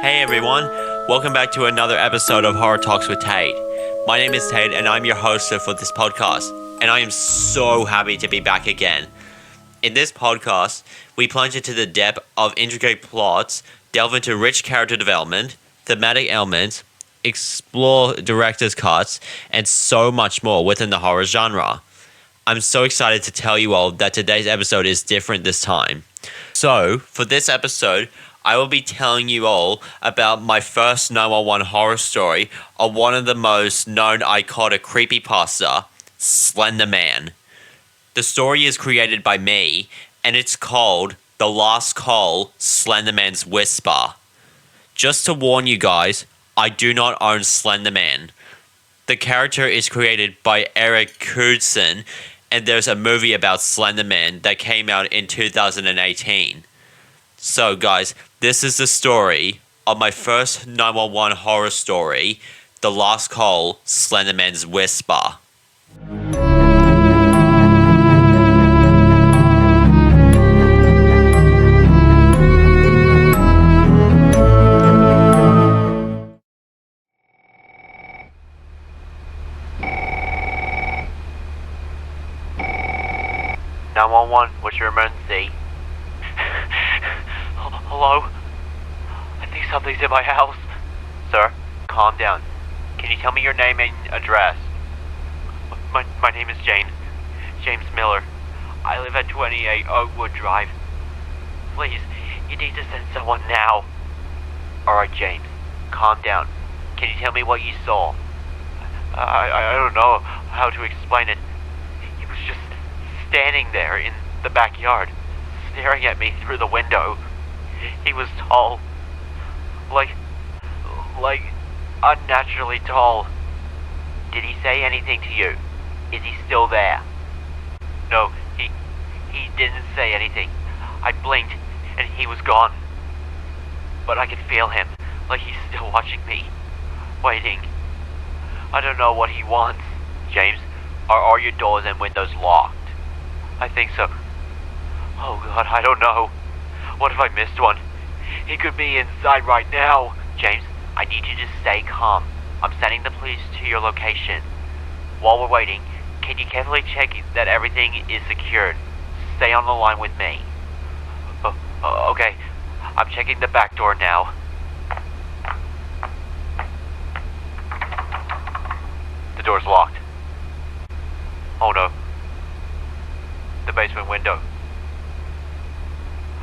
Hey everyone, welcome back to another episode of Horror Talks with Tate. My name is Tate and I'm your host for this podcast, and I am so happy to be back again. In this podcast, we plunge into the depth of intricate plots, delve into rich character development, thematic elements, explore director's cuts, and so much more within the horror genre. I'm so excited to tell you all that today's episode is different this time. So, for this episode, I will be telling you all about my first 911 horror story of one of the most known iconic creepypasta, Slenderman. The story is created by me, and it's called The Last Call, Slenderman's Whisper. Just to warn you guys, I do not own Slenderman. The character is created by Eric Knudsen, and there's a movie about Slenderman that came out in 2018. So guys, this is the story of my first 911 horror story, The Last Call, Slenderman's Whisper. What's your emergency? Hello? I think something's in my house. Sir, calm down. Can you tell me your name and address? My name is James. James Miller. I live at 28 Oakwood Drive. Please, you need to send someone now. Alright, James. Calm down. Can you tell me what you saw? I don't know how to explain it. He was just standing there in the backyard, staring at me through the window. He was tall. Like unnaturally tall. Did he say anything to you? Is he still there? No, he didn't say anything. I blinked and he was gone. But I could feel him, like he's still watching me, waiting. I don't know what he wants. James, are all your doors and windows locked? I think so. Oh God, I don't know. What if I missed one? He could be inside right now. James, I need you to stay calm. I'm sending the police to your location. While we're waiting, can you carefully check that everything is secured? Stay on the line with me. Okay. I'm checking the back door now. The door's locked. Oh no. The basement window.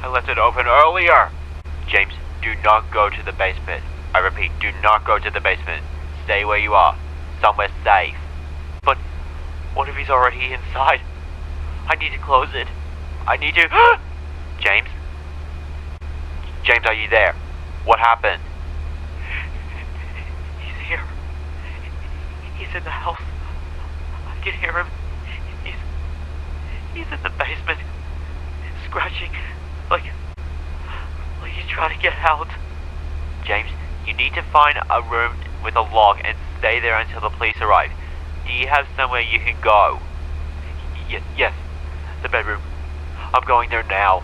I left it open earlier. James, do not go to the basement. I repeat, do not go to the basement. Stay where you are. Somewhere safe. But what if he's already inside? I need to close it. I need to... James? James, are you there? What happened? He's here. He's in the house. I can hear him. He's in the basement, scratching, like he's trying to get out. James, you need to find a room with a lock and stay there until the police arrive. Do you have somewhere you can go? Yes, the bedroom. I'm going there now.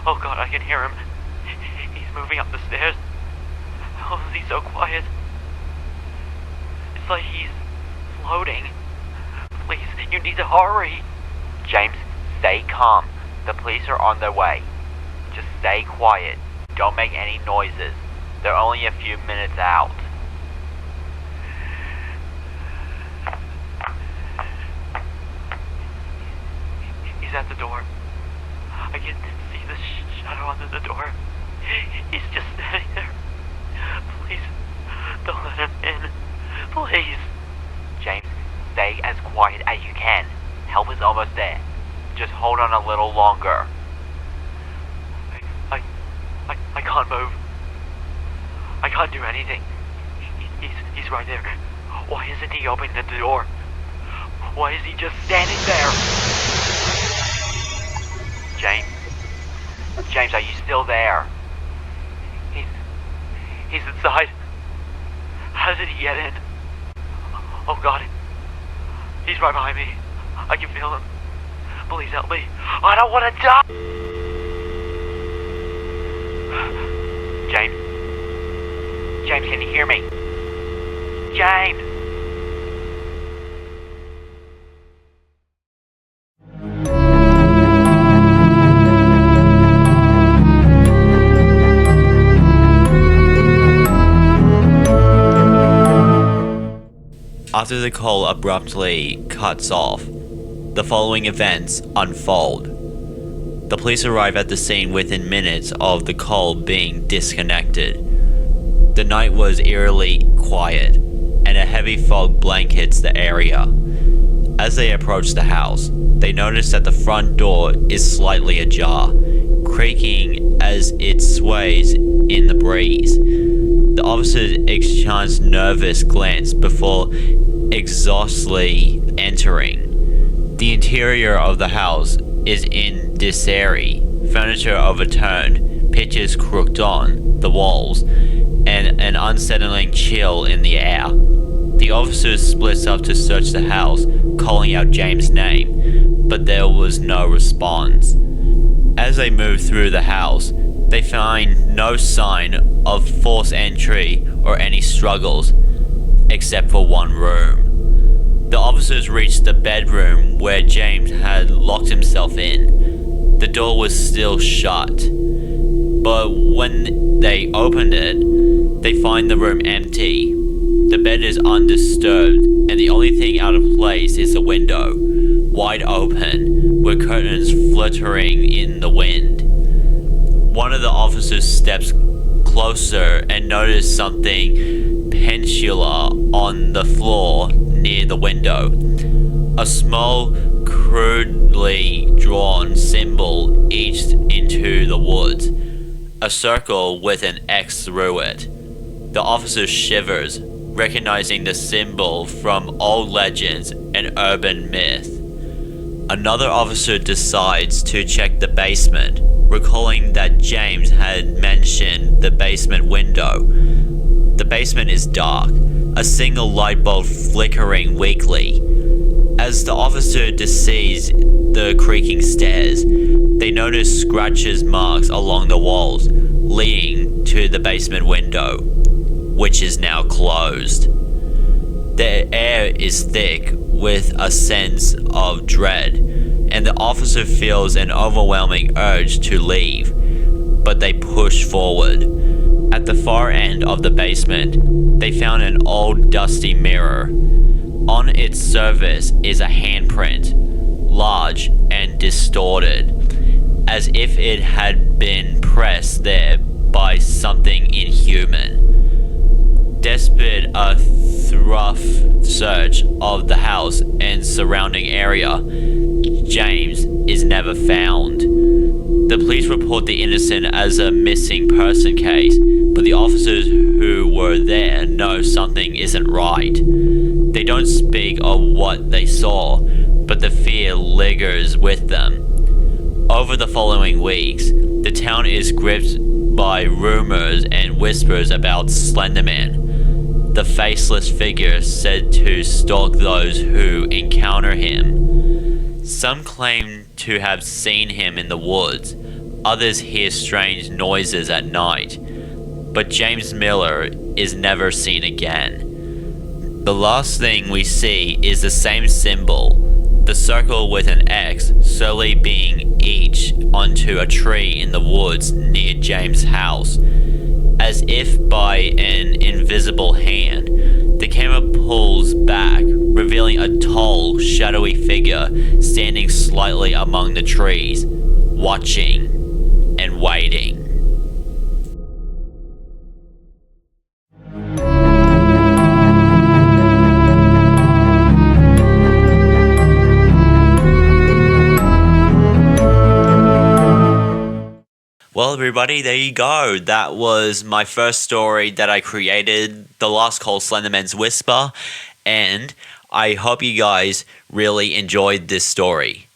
Oh God, I can hear him. He's moving up the stairs. How is he so quiet? It's like he's floating. Please, you need to hurry. James, stay calm. The police are on their way. Just stay quiet. Don't make any noises. They're only a few minutes out. He's at the door. I can see the shadow under the door. He's just standing there. Please, don't let him in. Please. James, stay as quiet as you can. Help is almost there. Just hold on a little longer. I can't move. I can't do anything. He's right there. Why isn't he opening the door? Why is he just standing there? James, are you still there? He's inside. How did he get in? Oh God. He's right behind me. I can feel him. Please help me. I don't want to die! James? James, can you hear me? James! After the call abruptly cuts off, the following events unfold. The police arrive at the scene within minutes of the call being disconnected. The night was eerily quiet, and a heavy fog blankets the area. As they approach the house, they notice that the front door is slightly ajar, creaking as it sways in the breeze. The officers exchange nervous glance before exhaustedly entering. The interior of the house is in disarray, furniture overturned, pictures crooked on the walls, and an unsettling chill in the air. The officers split up to search the house, calling out James' name, but there was no response. As they move through the house, they find no sign of forced entry or any struggles, except for one room. The officers reached the bedroom where James had locked himself in. The door was still shut, but when they opened it, they find the room empty. The bed is undisturbed, and the only thing out of place is the window, wide open, with curtains fluttering in the wind. One of the officers steps closer and notices something peculiar on the floor near the window. A small, crudely drawn symbol etched into the woods, a circle with an X through it. The officer shivers, recognizing the symbol from old legends and urban myth. Another officer decides to check the basement, recalling that James had mentioned the basement window. The basement is dark, a single light bulb flickering weakly. As the officer descends the creaking stairs, they notice scratches marks along the walls, leading to the basement window, which is now closed. The air is thick with a sense of dread, and the officer feels an overwhelming urge to leave, but they push forward. At the far end of the basement, they found an old dusty mirror. On its surface is a handprint, large and distorted, as if it had been pressed there by something inhuman. Despite a thorough search of the house and surrounding area, James is never found. The police report the incident as a missing person case, but the officers who were there know something isn't right. They don't speak of what they saw, but the fear lingers with them. Over the following weeks, the town is gripped by rumors and whispers about Slenderman, the faceless figure said to stalk those who encounter him. Some claim to have seen him in the woods, others hear strange noises at night, but James Miller is never seen again. The last thing we see is the same symbol, the circle with an X slowly being etched onto a tree in the woods near James' house. As if by an invisible hand, the camera pulls back, revealing a tall, shadowy figure standing slightly among the trees, watching and waiting. Well, everybody, there you go. That was my first story that I created, The Last Call Slenderman's Whisper, and I hope you guys really enjoyed this story.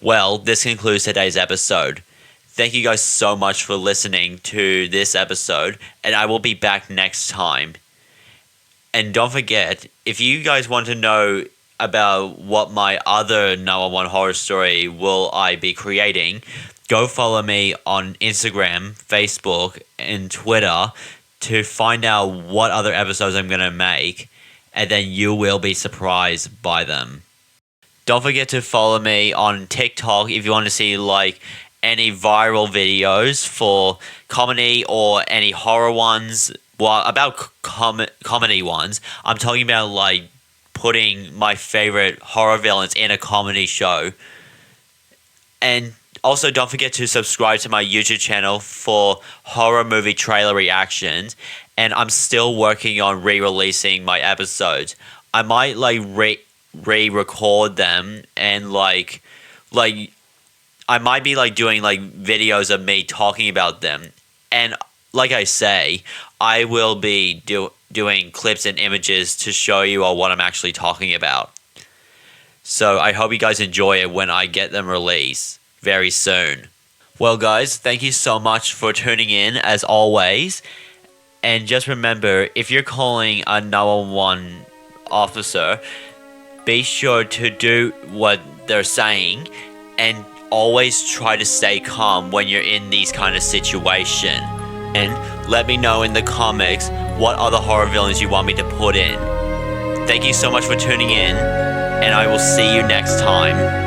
Well, this concludes today's episode. Thank you guys so much for listening to this episode, and I will be back next time. And don't forget, if you guys want to know about what my other number one horror story will I be creating, go follow me on Instagram, Facebook, and Twitter to find out what other episodes I'm going to make, and then you will be surprised by them. Don't forget to follow me on TikTok if you want to see like any viral videos for comedy or any horror ones. Well, about comedy ones, I'm talking about like putting my favorite horror villains in a comedy show. And also don't forget to subscribe to my YouTube channel for horror movie trailer reactions. And I'm still working on re-releasing my episodes. I might like re-record them and like I might be like doing like videos of me talking about them. And like I say, I will be doing clips and images to show you all what I'm actually talking about. So I hope you guys enjoy it when I get them released very soon. Well guys, thank you so much for tuning in as always. And just remember, if you're calling a 911 officer, be sure to do what they're saying and always try to stay calm when you're in these kind of situations. And let me know in the comments what other horror villains you want me to put in. Thank you so much for tuning in, and I will see you next time.